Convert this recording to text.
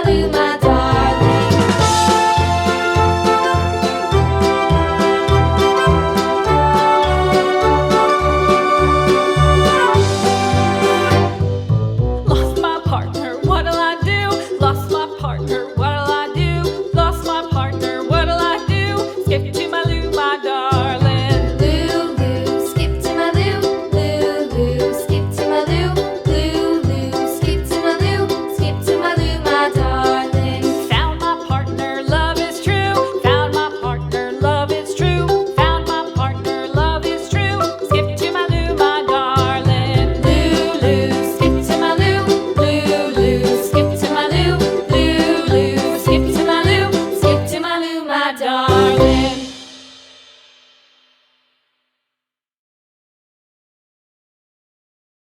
Lou, my darling. Lost my partner, what'll I do? Lost my partner, what'll I do? Lost my partner, what'll I do? Skip to my Lou, my darling. Lou, Lou, skip to my Lou. Lou, Lou, skip to my Lou. Lou, Lou, skip to my Lou. Skip to my Lou, my darling. Found my partner, love is true. Found my partner, love is true. Found my partner, love is true. Skip to my Lou, my darling. Lou, Lou, skip to my Lou. Lou, Lou, skip to my Lou. Lou, Lou, skip to my Lou. Skip to my Lou, my darling.